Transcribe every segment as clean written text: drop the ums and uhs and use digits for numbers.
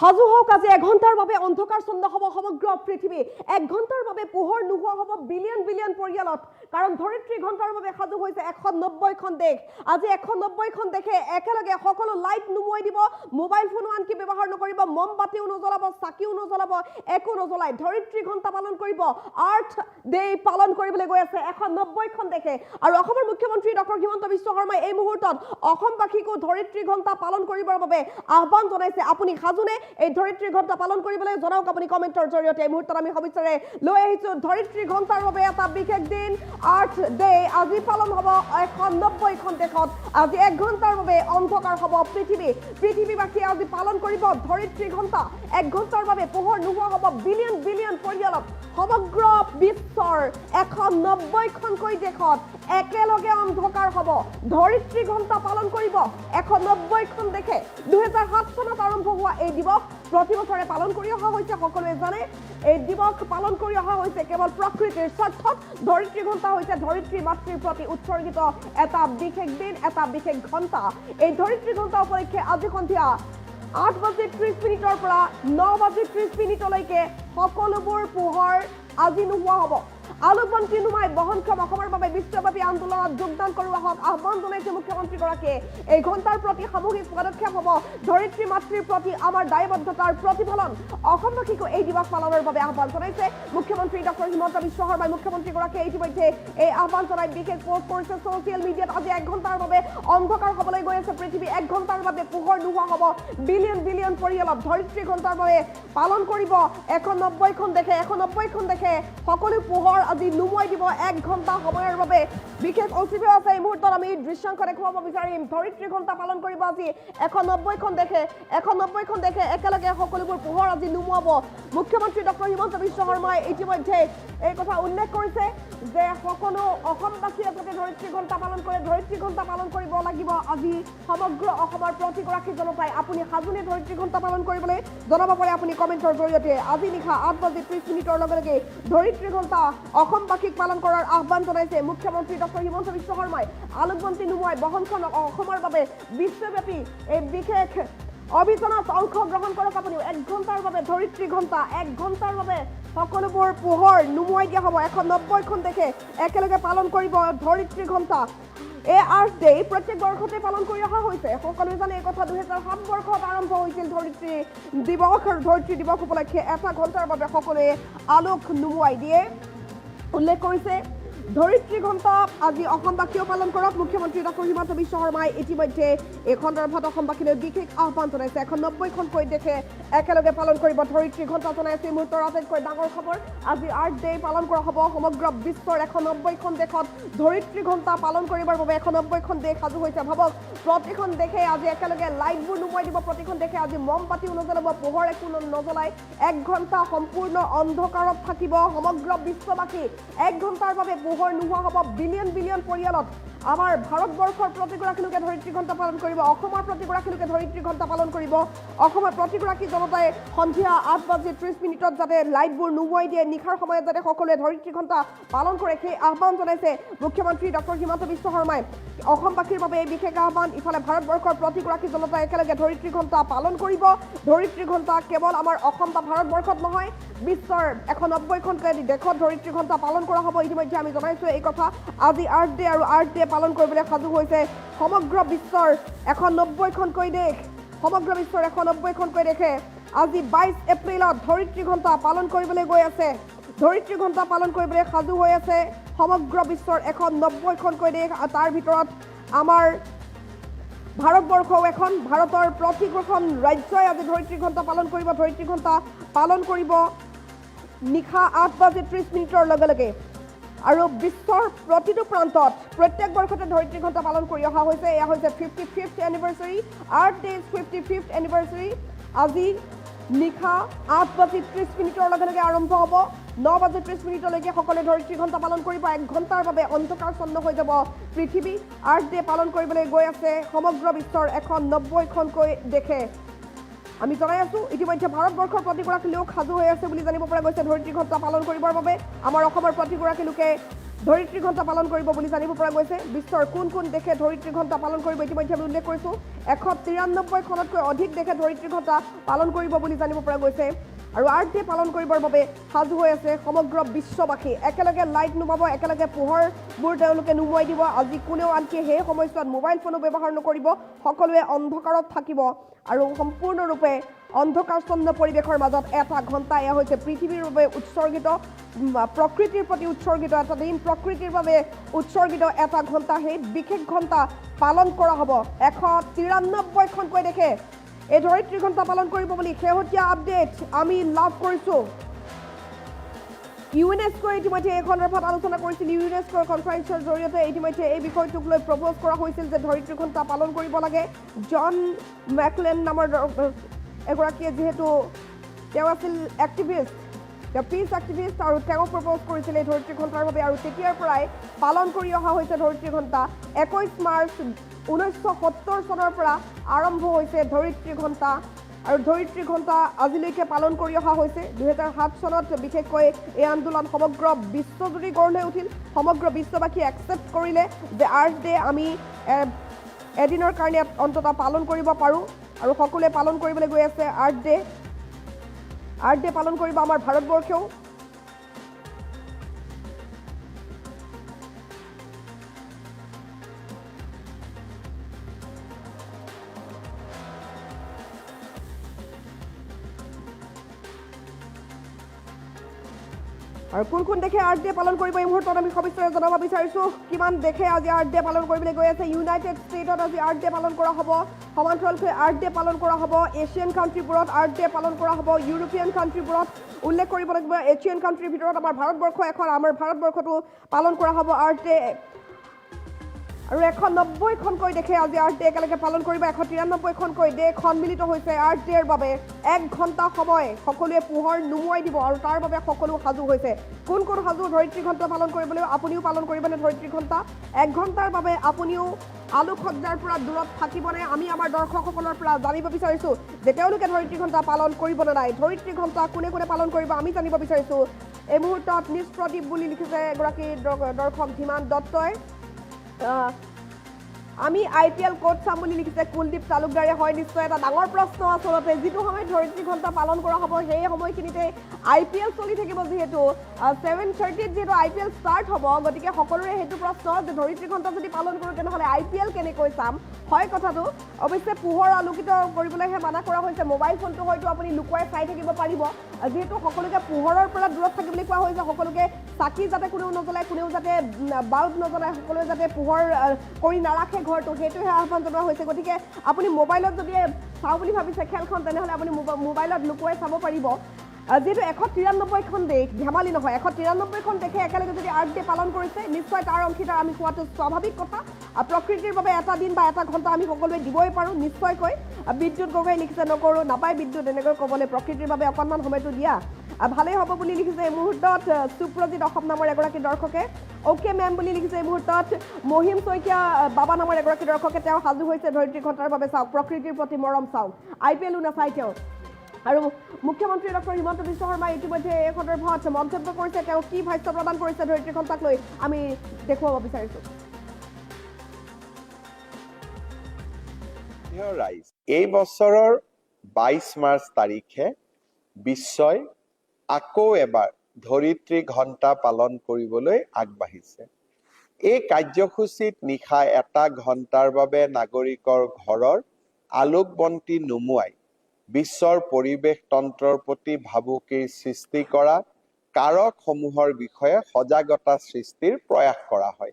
সাজু হোক আজি এঘণ্টাৰ বাবে অন্ধকাৰ চন্দ হ'ব সমগ্ৰ পৃথিৱী এক ঘণ্টাৰ বাবে পোহৰ নোহোৱা হ'ব বিলিয়ন বিলিয়ন পৰিয়ালত কাৰণ ধৰিত্ৰী ঘণ্টাৰ বাবে সাজু হৈছে 190খন দেশ আজি 190খন দেশে একেলগে সকলো লাইট নুমুৱাই দিব মোবাইল ফোনো আনকি ব্যৱহাৰ নকৰিব মমবাতিও নজ্বলাব চাকিও নজ্বলাব একো নজ্বলাই ধৰিত্ৰী ঘণ্টা পালন কৰিব আৰ্থ ডে পালন কৰিবলৈ গৈ আছে 190খন দেশে আৰু অসমৰ মুখ্যমন্ত্ৰী ডক্টৰ হিমন্ত বিশ্ব শৰ্মাই এই মুহূৰ্তত অসমবাসীকো ধৰিত্ৰী ঘণ্টা পালন কৰিবৰ বাবে আহ্বান জনাইছে আপুনি সাজুনে এই ধৰিত্ৰী ঘণ্টা পালন কৰিবলৈ জনাওক আপুনি কমেন্টৰ জৰিয়তে এই মুহূৰ্তত আমি সবিস্তাৰে লৈ আহিছো ধৰিত্ৰী ঘণ্টাৰ বাবে এটা বিশেষ দিন আৰ্থ ডে আজি পালন হ'ব 190খন দেশত আজি এক ঘণ্টাৰ বাবে অন্ধকাৰ হ'ব পৃথিৱীবাসী আজি পালন কৰিব ধৰিত্ৰী ঘণ্টা এক ঘণ্টাৰ বাবে পোহৰ নোহোৱা হ'ব বিলিয়ন বিলিয়ন পৰিয়ালত সমগ্ৰ বিশ্বৰ 190খনকৈ দেশত একেলগে অন্ধকাৰ হ'ব ধৰিত্ৰী ঘণ্টা পালন কৰিব 190খন দেশে 2007 চনত আৰম্ভ হোৱা এই দিৱস প্ৰতি বছৰে পালন কৰি অহা হৈছে সকলোৱে জানে এই দিৱস পালন কৰি অহা হৈছে কেৱল প্ৰকৃতিৰ স্বাৰ্থত ধৰিত্ৰী ঘণ্টা হৈছে ধৰিত্ৰী মাতৃৰ প্ৰতি উৎসৰ্গিত এটা বিশেষ দিন এটা বিশেষ ঘণ্টা এই ধৰিত্ৰী ঘণ্টা উপলক্ষে আজি সন্ধিয়া 8:30 পৰা 9:30 সকলোবোৰ পোহৰ আজি নোহোৱা হ'ব আলোকবন্তি নুমাই বহনক্ষম অসমৰ বাবে বিশ্বব্যাপী আন্দোলনত যোগদান কৰোৱা হওক আহ্বান জনাইছে মুখ্যমন্ত্ৰীগৰাকীয়ে এই ঘণ্টাৰ প্ৰতি সামূহিক পদক্ষেপ হ'ব ধৰিত্ৰী মাতৃৰ প্ৰতি আমাৰ দায়বদ্ধতাৰ প্ৰতিফলন অসমবাসীকো এই দিৱস পালনৰ বাবে আহ্বান জনাইছে মুখ্যমন্ত্ৰী ডক্টৰ হিমন্ত বিশ্ব শৰ্মাই মুখ্যমন্ত্ৰীগৰাকীয়ে ইতিমধ্যে এই আহ্বান জনাই বিশেষ পোষ্ট কৰিছে ছ'চিয়েল মিডিয়াত আজি এক ঘণ্টাৰ বাবে অন্ধকাৰ হ'বলৈ গৈ আছে পৃথিৱী এক ঘণ্টাৰ বাবে পোহৰ নোহোৱা হ'ব বিলিয়ন বিলিয়ন পৰিয়ালত ধৰিত্ৰী ঘণ্টাৰ বাবে পালন কৰিব 190খন দেশে সকলো পোহৰ আজি নুমুৱাই দিব এক ঘণ্টা সময়ৰ বাবে বিশেষ অতিথি আছে এই মুহূৰ্তত আমি দৃশ্যাংশ দেখুৱাব বিচাৰিম ধৰিত্ৰী ঘণ্টা পালন কৰিব আজি 190খন দেশে একেলগে সকলোবোৰ পোহৰ আজি নুমুৱাব মুখ্যমন্ত্ৰী ডক্টৰ হিমন্ত বিশ্ব শৰ্মাই ইতিমধ্যে এই কথা উল্লেখ কৰিছে যে সকলো অসমবাসীয়ে যাতে ধৰিত্ৰী ঘণ্টা পালন কৰে ধৰিত্ৰী ঘণ্টা পালন কৰিব লাগিব আজি সমগ্ৰ অসমৰ প্ৰতিগৰাকী জনতাই আপুনি সাজুনে ধৰিত্ৰী ঘণ্টা পালন কৰিবলৈ জনাব পাৰে আপুনি কমেন্টৰ জৰিয়তে আজি নিশা 8:30 লগে লগে ধৰিত্ৰী ঘণ্টা অসমবাসীক পালন কৰাৰ আহ্বান জনাইছে মুখ্যমন্ত্ৰী ডক্টৰ হিমন্ত বিশ্ব শৰ্মাই আলোকবন্তি নুমুৱাই বহনক্ষম অসমৰ বাবে বিশ্বব্যাপী এই বিশেষ অভিযানত অংশগ্ৰহণ কৰক আপুনি এক ঘণ্টাৰ বাবে ধৰিত্ৰী ঘণ্টা এক ঘণ্টাৰ বাবে সকলোবোৰ পোহৰ নুমুৱাই দিয়া হ'ব 190খন দেশে একেলগে পালন কৰিব ধৰিত্ৰী ঘণ্টা এই আৰ্থ ডে প্ৰত্যেক বৰ্ষতে পালন কৰি অহা হৈছে সকলোৱে জানে এই কথা 2007 বৰ্ষত আৰম্ভ হৈছিল ধৰিত্ৰী দিৱস উপলক্ষে এটা ঘণ্টাৰ বাবে সকলোৱে আলোক নুমুৱাই দিয়ে উল্লেখ কৰিছে ধৰিত্ৰী ঘণ্টা আজি অসমবাসীও পালন কৰক মুখ্যমন্ত্ৰী ডক্টৰ হিমন্ত বিশ্ব শৰ্মাই ইতিমধ্যে এই সন্দৰ্ভত অসমবাসীলৈ বিশেষ আহ্বান জনাইছে 190খনকৈ দেশে একেলগে পালন কৰিব ধৰিত্ৰী ঘণ্টা জনাইছে মুহূৰ্তৰ আটাইতকৈ ডাঙৰ খবৰ আজি আৰ্থ ডে পালন কৰা হ'ব সমগ্ৰ বিশ্বৰ 190খন দেশত ধৰিত্ৰী ঘণ্টা পালন কৰিবৰ বাবে 190খন দেশ সাজু হৈছে ভাবক প্ৰতিখন দেশে আজি একেলগে লাইটবোৰ নুমুৱাই দিব প্ৰতিখন দেশে আজি মমবাতিও নজ্বলাব পোহৰ একো নজ্বলাই এক ঘণ্টা সম্পূৰ্ণ অন্ধকাৰত থাকিব সমগ্ৰ বিশ্ববাসী এক ঘণ্টাৰ বাবে পোহৰ নোহোৱা হ'ব বিলিয়ন বিলিয়ন পৰিয়ালত আমাৰ ভাৰতবৰ্ষৰ প্ৰতিগৰাকী লোকে ধৰিত্ৰী ঘণ্টা পালন কৰিব অসমৰ প্ৰতিগৰাকী লোকে ধৰিত্ৰী ঘণ্টা পালন কৰিব অসমৰ প্ৰতিগৰাকী জনতাই সন্ধিয়া 8:30 যাতে লাইটবোৰ নুমুৱাই দিয়ে নিশাৰ সময়ত যাতে সকলোৱে ধৰিত্ৰী ঘণ্টা পালন কৰে সেই আহ্বান জনাইছে মুখ্যমন্ত্ৰী ডক্টৰ হিমন্ত বিশ্ব শৰ্মাই অসমবাসীৰ বাবে এই বিশেষ আহ্বান ইফালে ভাৰতবৰ্ষৰ প্ৰতিগৰাকী জনতাই একেলগে ধৰিত্ৰী ঘণ্টা পালন কৰিব ধৰিত্ৰী ঘণ্টা কেৱল আমাৰ অসম বা ভাৰতবৰ্ষত নহয় বিশ্বৰ 190খনকৈ দেশত ধৰিত্ৰী ঘণ্টা পালন কৰা হ'ব ইতিমধ্যে আমি জনাইছোঁ এই কথা আজি আৰ্থ ডে আৰু আৰ্থ ডে পালন কৰিবলৈ সাজু হৈছে সমগ্ৰ বিশ্বৰ 190খনকৈ দেশে আজি 22 এপ্ৰিলত ধৰিত্ৰী ঘণ্টা পালন কৰিবলৈ গৈ আছে ধৰিত্ৰী ঘণ্টা পালন কৰিবলৈ সাজু হৈ আছে সমগ্ৰ বিশ্বৰ 190খনকৈ দেশ তাৰ ভিতৰত আমাৰ ভাৰতবৰ্ষও এখন ভাৰতৰ প্ৰতিখন ৰাজ্যই আজি ধৰিত্ৰী ঘণ্টা পালন কৰিব ধৰিত্ৰী ঘণ্টা পালন কৰিব নিশা 8:30 লগে লগে আৰু বিশ্বৰ প্ৰতিটো প্ৰান্তত প্ৰত্যেক বৰ্ষতে ধৰিত্ৰী ঘণ্টা পালন কৰি অহা হৈছে এয়া হৈছে 55th এনিভাৰ্চাৰী আৰ্থ ডে 55th এনিভাৰ্চাৰী আজি নিশা 8:30 লগে লগে আৰম্ভ হ'ব 9:30 সকলোৱে ধৰিত্ৰী ঘণ্টা পালন কৰিব এক ঘণ্টাৰ বাবে অন্ধকাৰ চন্ন হৈ যাব পৃথিৱী আৰ্থ ডে পালন কৰিবলৈ গৈ আছে সমগ্ৰ বিশ্বৰ 190খনকৈ দেশে আমি জনাই আছো ইতিমধ্যে ভাৰতবৰ্ষৰ প্ৰতিগৰাকী লোক সাজু হৈ আছে বুলি জানিব পৰা গৈছে ধৰিত্ৰী ঘণ্টা পালন কৰিবৰ বাবে আমাৰ অসমৰ প্ৰতিগৰাকী লোকে ধৰিত্ৰী ঘণ্টা পালন কৰিব বুলি জানিব পৰা গৈছে বিশ্বৰ কোন কোন দেশে ধৰিত্ৰী ঘণ্টা পালন কৰিব ইতিমধ্যে আমি উল্লেখ কৰিছো 193 খনতকৈ অধিক দেশে ধৰিত্ৰী ঘণ্টা পালন কৰিব বুলি জানিব পৰা গৈছে আৰু আৰ্ট ডে পালন কৰিবৰ বাবে সাজু হৈ আছে সমগ্ৰ বিশ্ববাসী একেলগে লাইট নুমাব একেলগে পোহৰবোৰ তেওঁলোকে নুমুৱাই দিব আজি কোনেও আনকি সেই সময়ছোৱাত মোবাইল ফোনো ব্যৱহাৰ নকৰিব সকলোৱে অন্ধকাৰত থাকিব আৰু সম্পূৰ্ণৰূপে অন্ধকাৰচ্ছন্ন পৰিৱেশৰ মাজত এটা ঘণ্টা এয়া হৈছে পৃথিৱীৰ বাবে উৎসৰ্গিত প্ৰকৃতিৰ প্ৰতি উৎসৰ্গিত এটা দিন প্ৰকৃতিৰ বাবে উৎসৰ্গিত এটা ঘণ্টা সেই বিশেষ ঘণ্টা পালন কৰা হ'ব 193খনকৈ দেশে এই ধৰিত্ৰী ঘণ্টা পালন কৰিব বুলি শেহতীয়া আপডেট আমি লাভ কৰিছোঁ ইউনেস্কোৱে ইতিমধ্যে এই সন্দৰ্ভত আলোচনা কৰিছিল ইউনেস্কোৰ কনফাৰেন্সৰ জৰিয়তে ইতিমধ্যে এই বিষয়টোক লৈ প্ৰপ'জ কৰা হৈছিল যে ধৰিত্ৰী ঘণ্টা পালন কৰিব লাগে জন মেকলেন নামৰ এগৰাকীয়ে যিহেতু তেওঁ আছিল এক্টিভিষ্ট পিছ এক্টিভিষ্ট আৰু তেওঁ প্ৰপ'জ কৰিছিলে ধৰিত্ৰী ঘণ্টাৰ বাবে আৰু তেতিয়াৰ পৰাই পালন কৰি অহা হৈছে ধৰিত্ৰী ঘণ্টা 21 মাৰ্চ 1970 চনৰ পৰা আৰম্ভ হৈছে ধৰিত্ৰী ঘণ্টা আৰু ধৰিত্ৰী ঘণ্টা আজিলৈকে পালন কৰি অহা হৈছে 2007 চনত বিশেষকৈ এই আন্দোলন সমগ্ৰ বিশ্বজুৰি গঢ় লৈ উঠিল সমগ্ৰ বিশ্ববাসী একচেপ্ট কৰিলে যে আৰ্ট ডে আমি এদিনৰ কাৰণে অন্ততঃ পালন কৰিব পাৰোঁ আৰু সকলোৱে পালন কৰিবলৈ গৈ আছে আৰ্ট ডে পালন কৰিব আমাৰ ভাৰতবৰ্ষেও আৰু কোন কোন দেশে আৰ্ট ডে পালন কৰিব এই মুহূৰ্তত আমি সবিস্তাৰে জনাব বিচাৰিছোঁ কিমান দেশে আজি আৰ্ট ডে পালন কৰিবলৈ গৈ আছে ইউনাইটেড ষ্টেটত আজি আৰ্ট ডে পালন কৰা হ'ব সমান্তৰালকৈ আৰ্ট ডে পালন কৰা হ'ব এছিয়ান কাণ্ট্ৰিবোৰত আৰ্ট ডে পালন কৰা হ'ব ইউৰোপীয়ান কাণ্ট্ৰিবোৰত উল্লেখ কৰিব লাগিব এছিয়ান কাণ্ট্ৰিৰ ভিতৰত আমাৰ ভাৰতবৰ্ষ এখন আমাৰ ভাৰতবৰ্ষতো পালন কৰা হ'ব আৰ্ট ডে আৰু 190খনকৈ দেশে আজি আৰ্ট ডে একেলগে পালন কৰিব 193খনকৈ দেশ সন্মিলিত হৈছে আৰ্ট ডেৰ বাবে 1 ঘণ্টা সময় সকলোৱে পোহৰ নুমুৱাই দিব আৰু তাৰ বাবে সকলো সাজু হৈছে কোন কোন সাজু ধৰিত্ৰী ঘণ্টা পালন কৰিবলৈ আপুনিও পালন কৰিবনে ধৰিত্ৰী ঘণ্টা 1 ঘণ্টাৰ বাবে আপুনিও আলোকসজ্জাৰ পৰা দূৰত থাকিবনে আমি আমাৰ দৰ্শকসকলৰ পৰা জানিব বিচাৰিছোঁ যে তেওঁলোকে ধৰিত্ৰী ঘণ্টা পালন কৰিবনে নাই ধৰিত্ৰী ঘণ্টা কোনে কোনে পালন কৰিব আমি জানিব বিচাৰিছোঁ এই মুহূৰ্তত নিষ্প্ৰদীপ বুলি লিখিছে এগৰাকী দৰ্শক ধীমান দত্তই আমি IPL কোড চাম বুলি লিখিছে কুলদীপ তালুকদাৰে হয় নিশ্চয় এটা ডাঙৰ প্ৰশ্ন আচলতে যিটো সময়ত ধৰিত্ৰী ঘণ্টা পালন কৰা হ'ব সেই সময়খিনিতে IPL চলি থাকিব যিহেতু 7:30 যিহেতু IPL ষ্টাৰ্ট হ'ব গতিকে সকলোৰে সেইটো প্ৰশ্ন যে ধৰিত্ৰী ঘণ্টা যদি পালন কৰোঁ তেনেহ'লে IPL কেনেকৈ চাম হয় কথাটো অৱশ্যে পোহৰ আলোকিত কৰিবলৈহে মানা কৰা হৈছে মোবাইল ফোনটো হয়তো আপুনি লুকুৱাই চাই থাকিব পাৰিব যিহেতু সকলোকে পোহৰৰ পৰা দূৰত থাকিবলৈ কোৱা হৈছে সকলোকে চাকি যাতে কোনেও নজ্বলায় কোনেও যাতে বাল্ব নজ্বলায় সকলোৱে যাতে পোহৰ কৰি নাৰাখে ঘৰটো সেইটোহে আহ্বান জনোৱা হৈছে গতিকে আপুনি মোবাইলত যদি চাওঁ বুলি ভাবিছে খেলখন তেনেহ'লে আপুনি মোবাইলত লুকুৱাই চাব পাৰিব যেহেতু 193খন দেশ ধেমালি নহয় 193খন দেশে একেলগে যদি আৰ্ট ডে পালন কৰিছে নিশ্চয় তাৰ অংশীদাৰ আমি হোৱাটো স্বাভাৱিক কথা প্ৰকৃতিৰ বাবে এটা দিন বা এটা ঘণ্টা আমি সকলোৱে দিবই পাৰোঁ নিশ্চয়কৈ বিদ্যুৎ গগৈ লিখিছে নকৰোঁ নাপায় বিদ্যুৎ এনেকৈ ক'বলৈ প্ৰকৃতিৰ বাবে অকণমান সময়টো দিয়া ভালেই হ'ব বুলি লিখিছে এই মুহূৰ্তত সুপ্ৰজিত অসম নামৰ এগৰাকী দৰ্শকে অ'কে মেম বুলি লিখিছে এই মুহূৰ্তত মহিম শইকীয়া বাবা নামৰ এগৰাকী দৰ্শকে তেওঁ সাজু হৈছে ধৰিত্ৰী ঘণ্টাৰ বাবে চাওক প্ৰকৃতিৰ প্ৰতি মৰম চাওক IPLও নাচায় তেওঁ আৰু মুখ্যমন্ত্ৰী ডক্টৰ হিমন্ত বিশ্ব শৰ্মাই ইতিমধ্যে এই সন্দৰ্ভত মন্তব্য কৰিছে তেওঁ কি ভাষ্য প্ৰদান কৰিছে ধৰিত্ৰী ঘণ্টাক লৈ আমি দেখুৱাব বিচাৰিছোঁ এই বছৰৰ 22 মাৰ্চ তাৰিখে বিশ্বই আকৌ এবাৰ ধৰিত্ৰী ঘণ্টা পালন কৰিবলৈ আগবাঢ়িছে এই কাৰ্যসূচীত নিশা এটা ঘণ্টাৰ বাবে নাগৰিকৰ ঘৰৰ আলোকবন্তি নুমুৱাই বিশ্বৰ পৰিৱেশ তন্ত্ৰৰ প্ৰতি ভাবুকিৰ সৃষ্টি কৰা কাৰকসমূহৰ বিষয়ে সজাগতা সৃষ্টিৰ প্ৰয়াস কৰা হয়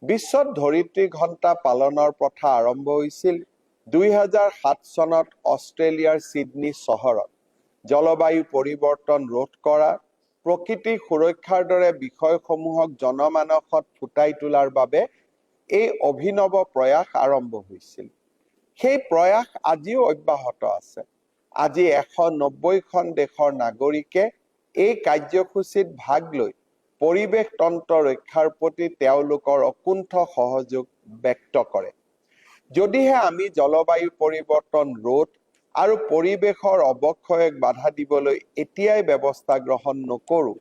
বিশ্বত ধৰিত্ৰী ঘণ্টা পালনৰ প্ৰথা আৰম্ভ হৈছিল 2007 চনত অষ্ট্ৰেলিয়াৰ ছিডনী চহৰত জলবায়ু পৰিৱৰ্তন ৰোধ কৰা প্ৰকৃতি সুৰক্ষাৰ দৰে বিষয়সমূহক জনমানসত ফুটাই তোলাৰ বাবে এই অভিনৱ প্ৰয়াস আৰম্ভ হৈছিল সেই প্ৰয়াস আজিও অব্যাহত আছে আজি 190খন দেশৰ নাগৰিকে এই কাৰ্যসূচীত ভাগ লৈ পৰিৱেশ তন্ত্ৰ ৰক্ষাৰ প্ৰতি তেওঁলোকৰ অকুণ্ঠ সহযোগ ব্যক্ত কৰে যদিহে আমি জলবায়ু পৰিৱৰ্তন ৰোধ আৰু পৰিৱেশৰ অৱক্ষয়ক বাধা দিবলৈ এতিয়াই ব্যৱস্থা গ্ৰহণ নকৰো,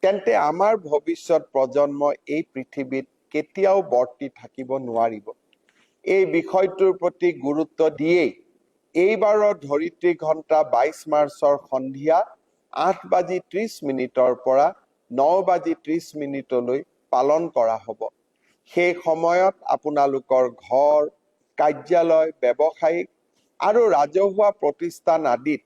তেন্তে আমাৰ ভৱিষ্যত প্ৰজন্ম এই পৃথিৱীত কেতিয়াও বৰ্তি থাকিব নোৱাৰিব। এই বিষয়টোৰ প্ৰতি গুৰুত্ব দিয়েই এইবাৰৰ ধৰিত্ৰী ঘণ্টা 22 মাৰ্চৰ সন্ধিয়া 8:30 পৰা 9:30 পালন কৰা হ'ব। সেই সময়ত আপোনালোকৰ ঘৰ, কাৰ্যালয়, ব্যৱসায়িক আৰু ৰাজহুৱা প্ৰতিষ্ঠান আদিত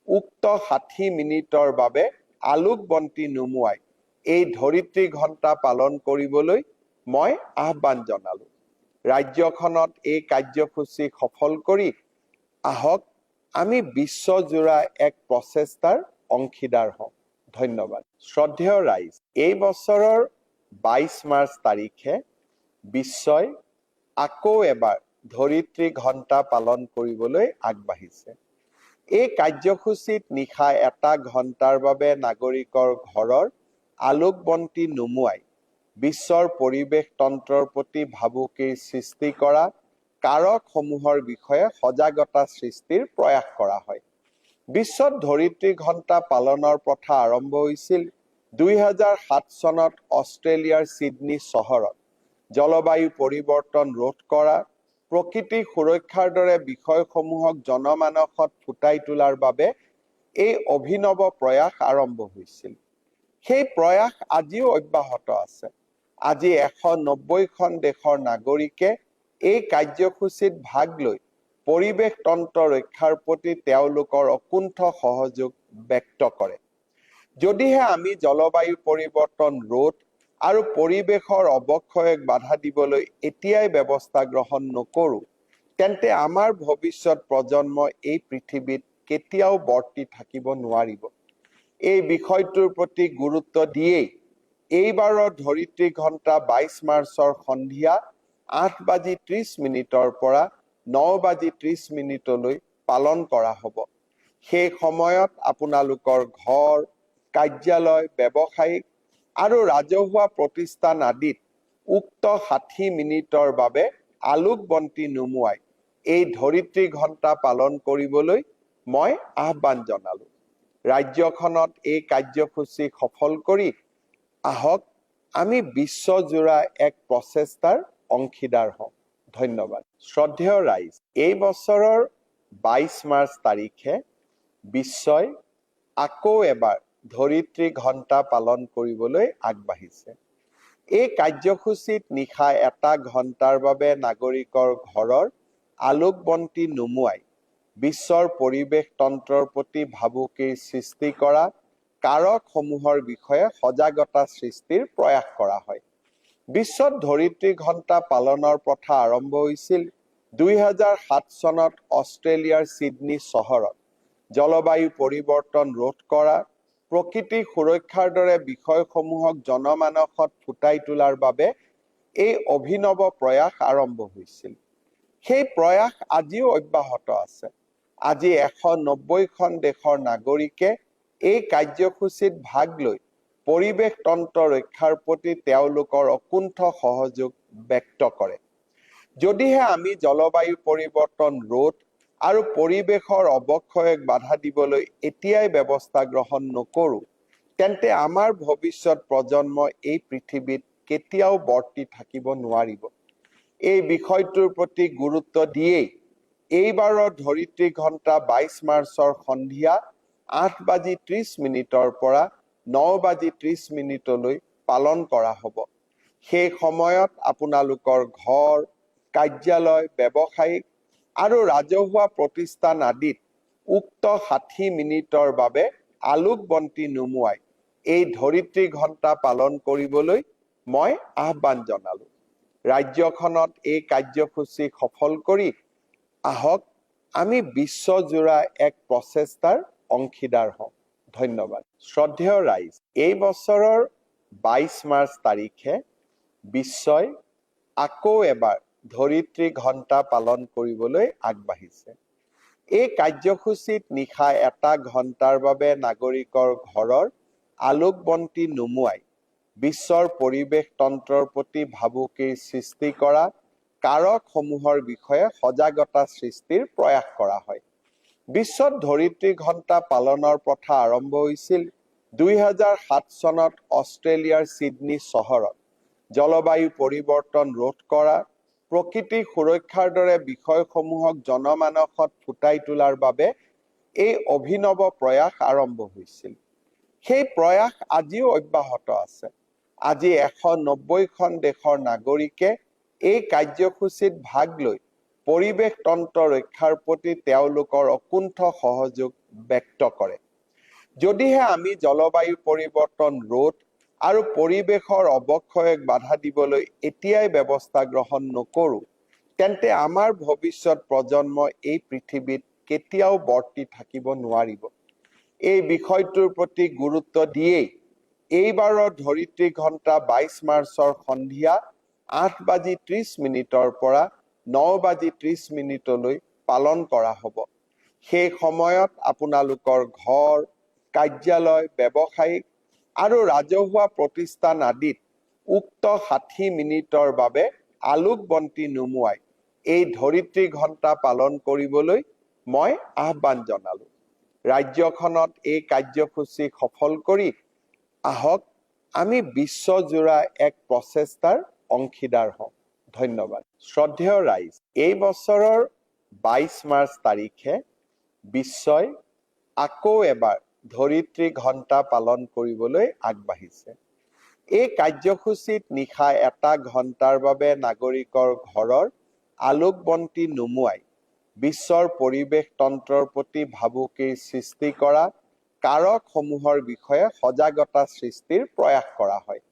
উক্ত 60 মিনিটৰ বাবে আলোকবন্তি নুমুৱাই এই ধৰিত্ৰী ঘণ্টা পালন কৰিবলৈ মই আহ্বান জনালো। ৰাজ্যখনত এই কাৰ্যসূচী সফল কৰি আহক আমি বিশ্বজোৰা এক প্ৰচেষ্টাৰ অংশীদাৰ হওঁ। ধন্যবাদ। শ্ৰদ্ধেয় ৰাইজ, এই বছৰৰ 22 মাৰ্চ তাৰিখে বিশ্বই আকৌ এবাৰ ধৰিত্ৰী ঘণ্টা পালন কৰিবলৈ আগবাঢ়িছে। এই কাৰ্যসূচীত নিশা 1 ঘণ্টাৰ বাবে নাগৰিকৰ ঘৰৰ আলোকবন্তি নুমুৱাই বিশ্বৰ পৰিৱেশ তন্ত্ৰৰ প্ৰতি ভাবুকিৰ সৃষ্টি কৰা কাৰকসমূহৰ বিষয়ে সজাগতা সৃষ্টিৰ প্ৰয়াস কৰা হয়। বিশ্বত ধৰিত্ৰী ঘণ্টা পালনৰ প্ৰথা আৰম্ভ হৈছিল 2007 চনত অষ্ট্ৰেলিয়াৰ ছিডনী চহৰত। জলবায়ু পৰিৱৰ্তন ৰোধ কৰা, প্ৰকৃতি সুৰক্ষাৰ দৰে বিষয়সমূহক জনমানসত ফুটাই তোলাৰ বাবে এই অভিনৱ প্ৰয়াস আৰম্ভ হৈছিল। সেই প্ৰয়াস আজিও অব্যাহত আছে। আজি 190খন দেশৰ নাগৰিকে এই কাৰ্যসূচীত ভাগ লৈ পৰিৱেশ তন্ত্ৰ ৰক্ষাৰ প্ৰতি তেওঁলোকৰ অকুণ্ঠ সহযোগ ব্যক্ত কৰে। যদিহে আমি জলবায়ু পৰিৱৰ্তন ৰোধ আৰু পৰিৱেশৰ অৱক্ষয়ক বাধা দিবলৈ এতিয়াই ব্যৱস্থা গ্ৰহণ নকৰো, তেন্তে আমাৰ ভৱিষ্যত প্ৰজন্ম এই পৃথিৱীত কেতিয়াও বৰ্তি থাকিব নোৱাৰিব। এই বিষয়টোৰ প্ৰতি গুৰুত্ব দিয়েই এইবাৰৰ ধৰিত্ৰী ঘণ্টা 22 মাৰ্চৰ সন্ধিয়া 8:30 পৰা 9:30 পালন কৰা হ'ব। সেই সময়ত আপোনালোকৰ ঘৰ, কাৰ্যালয়, ব্যৱসায়িক আৰু ৰাজহুৱা প্ৰতিষ্ঠান আদিত উক্ত 60 মিনিটৰ বাবে আলোকবন্তি নুমুৱাই এই ধৰিত্ৰী ঘণ্টা পালন কৰিবলৈ মই আহ্বান জনালো। ৰাজ্যখনত এই কাৰ্যসূচী সফল কৰি আহক আমি বিশ্বজোৰা এক প্ৰচেষ্টাৰ অংশীদাৰ হওঁ। ধন্যবাদ। শ্ৰদ্ধেয় ৰাইজ, এই বছৰৰ 22 মাৰ্চ তাৰিখে বিশ্বই আকৌ এবাৰ ধৰিত্ৰী ঘণ্টা পালন কৰিবলৈ আগবাঢ়িছে। এই কাৰ্যসূচীত নিশা 1 ঘণ্টাৰ বাবে নাগৰিকৰ ঘৰৰ আলোকবন্তি নুমুৱাই বিশ্বৰ পৰিৱেশ তন্ত্ৰৰ প্ৰতি ভাবুকিৰ সৃষ্টি কৰা কাৰকসমূহৰ বিষয়ে সজাগতা সৃষ্টিৰ প্ৰয়াস কৰা হয়। বিশ্বত ধৰিত্ৰী ঘণ্টা পালনৰ প্ৰথা আৰম্ভ হৈছিল 2007 চনত অষ্ট্ৰেলিয়াৰ ছিডনী চহৰত। জলবায়ু পৰিৱৰ্তন ৰোধ কৰা, প্ৰকৃতি সুৰক্ষাৰ দৰে বিষয়সমূহক জনমানসত ফুটাই তোলাৰ বাবে এই অভিনৱ প্ৰয়াস আৰম্ভ হৈছিল। সেই প্ৰয়াস আজিও অব্যাহত আছে। আজি 190খন দেশৰ নাগৰিকে এই কাৰ্যসূচীত ভাগ লৈ পৰিৱেশ তন্ত্ৰ ৰক্ষাৰ প্ৰতি তেওঁলোকৰ অকুণ্ঠ সহযোগ ব্যক্ত কৰে। যদিহে আমি জলবায়ু পৰিৱৰ্তন ৰোধ আৰু পৰিৱেশৰ অৱক্ষয়ক বাধা দিবলৈ এতিয়াই ব্যৱস্থা গ্ৰহণ নকৰো, তেন্তে আমাৰ ভৱিষ্যত প্ৰজন্ম এই পৃথিৱীত কেতিয়াও বৰ্তি থাকিব নোৱাৰিব। এই বিষয়টোৰ প্ৰতি গুৰুত্ব দিয়েই এইবাৰৰ ধৰিত্ৰী ঘণ্টা 22 মাৰ্চৰ সন্ধিয়া 8:30 পৰা 9:30 পালন কৰা হ'ব। সেই সময়ত আপোনালোকৰ ঘৰ, কাৰ্যালয়, ব্যৱসায়িক আৰু ৰাজহুৱা প্ৰতিষ্ঠান আদিত উক্ত 60 মিনিটৰ বাবে আলোকবন্তি নুমুৱাই এই ধৰিত্ৰী ঘণ্টা পালন কৰিবলৈ মই আহ্বান জনালো। ৰাজ্যখনত এই কাৰ্যসূচী সফল কৰি আহক আমি বিশ্বজোৰা এক প্ৰচেষ্টাৰ অংশীদাৰ হওঁ। ধন্যবাদ। শ্ৰদ্ধেয় ৰাইজ, এই বছৰৰ 22 মাৰ্চ তাৰিখে বিশ্বই আকৌ এবাৰ ধৰিত্ৰী ঘণ্টা পালন কৰিবলৈ আগবাঢ়িছে। এই কাৰ্যসূচীত নিশা 1 ঘণ্টাৰ বাবে নাগৰিকৰ ঘৰৰ আলোকবন্তি নুমুৱাই বিশ্বৰ পৰিৱেশ তন্ত্ৰৰ প্ৰতি ভাবুকিৰ সৃষ্টি কৰা কাৰকসমূহৰ বিষয়ে সজাগতা সৃষ্টিৰ প্ৰয়াস কৰা হয়। বিশ্বত ধৰিত্ৰী ঘণ্টা পালনৰ প্ৰথা আৰম্ভ হৈছিল 2007 চনত অষ্ট্ৰেলিয়াৰ ছিডনী চহৰত। জলবায়ু পৰিৱৰ্তন ৰোধ কৰা, প্ৰকৃতি সুৰক্ষাৰ দৰে বিষয়সমূহক জনমানসত ফুটাই তোলাৰ বাবে এই অভিনৱ প্ৰয়াস আৰম্ভ হৈছিল। সেই প্ৰয়াস আজিও অব্যাহত আছে। আজি 190খন দেশৰ নাগৰিকে এই কাৰ্যসূচীত ভাগ লৈ পৰিৱেশ তন্ত্ৰ ৰক্ষাৰ প্ৰতি তেওঁলোকৰ অকুণ্ঠ সহযোগ ব্যক্ত কৰে। যদিহে আমি জলবায়ু পৰিৱৰ্তন ৰোধ আৰু পৰিৱেশৰ অৱক্ষয়ক বাধা দিবলৈ এতিয়াই ব্যৱস্থা গ্ৰহণ নকৰোঁ, তেন্তে আমাৰ ভৱিষ্যত প্ৰজন্ম এই পৃথিৱীত কেতিয়াও বৰ্তি থাকিব নোৱাৰিব। এই বিষয়টোৰ প্ৰতি গুৰুত্ব দিয়েই এইবাৰৰ ধৰিত্ৰী ঘণ্টা 22 মাৰ্চৰ সন্ধিয়া 8:30 পৰা 9:30 পালন কৰা হ'ব। সেই সময়ত আপোনালোকৰ ঘৰ, কাৰ্যালয়, ব্যৱসায়িক আৰু ৰাজহুৱা প্ৰতিষ্ঠান আদিত উক্ত 60 মিনিটৰ বাবে আলোকবন্তি নুমুৱাই এই ধৰিত্ৰী ঘণ্টা পালন কৰিবলৈ মই আহ্বান জনালো। ৰাজ্যখনত এই কাৰ্যসূচী সফল কৰি আহক আমি বিশ্বজোৰা এক প্ৰচেষ্টাৰ অংশীদাৰ হওঁ। ধন্যবাদ। শ্ৰদ্ধেয় ৰাইজ, এই বছৰৰ 22 মাৰ্চ তাৰিখে বিশ্বই আকৌ এবাৰ ধৰিত্ৰী ঘণ্টা পালন কৰিবলৈ আগবাঢ়িছে। এই কাৰ্যসূচীত নিশা 1 ঘণ্টাৰ বাবে নাগৰিকৰ ঘৰৰ আলোকবন্তি নুমুৱাই বিশ্বৰ পৰিৱেশ তন্ত্ৰৰ প্ৰতি ভাবুকিৰ সৃষ্টি কৰা কাৰকসমূহৰ বিষয়ে সজাগতা সৃষ্টিৰ প্ৰয়াস কৰা হয়।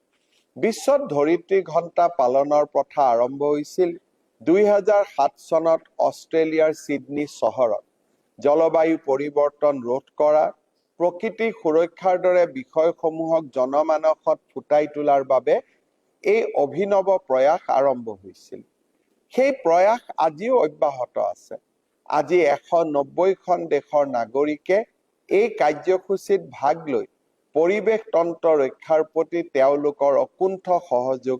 বিশ্বত ধৰিত্ৰী ঘণ্টা পালনৰ প্ৰথা আৰম্ভ হৈছিল 2007 চনত অষ্ট্ৰেলিয়াৰ ছিডনী চহৰত। জলবায়ু পৰিৱৰ্তন ৰোধ কৰা, প্ৰকৃতি সুৰক্ষাৰ দৰে বিষয়সমূহক জনমানসত ফুটাই তোলাৰ বাবে এই অভিনৱ প্ৰয়াস আৰম্ভ হৈছিল। সেই প্ৰয়াস আজিও অব্যাহত আছে। আজি 190খন দেশৰ নাগৰিকে এই কাৰ্যসূচীত ভাগ লৈ পৰিৱেশ তন্ত্ৰ ৰক্ষাৰ প্ৰতি তেওঁলোকৰ অকুণ্ঠ সহযোগ